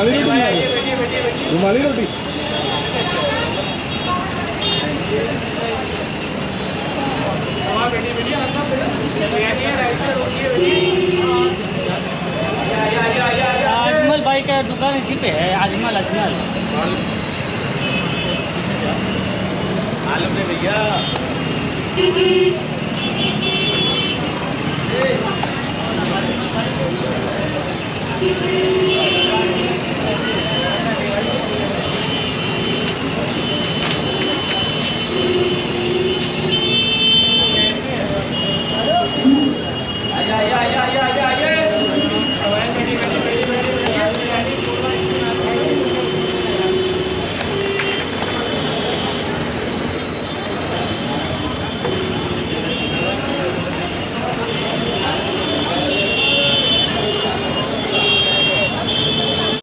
रुमाली रोटी बना रहे? रुमाली रोटी अजमल भाई का दुकान इसी पे है। अजमल मालूम है भैया। Thank you.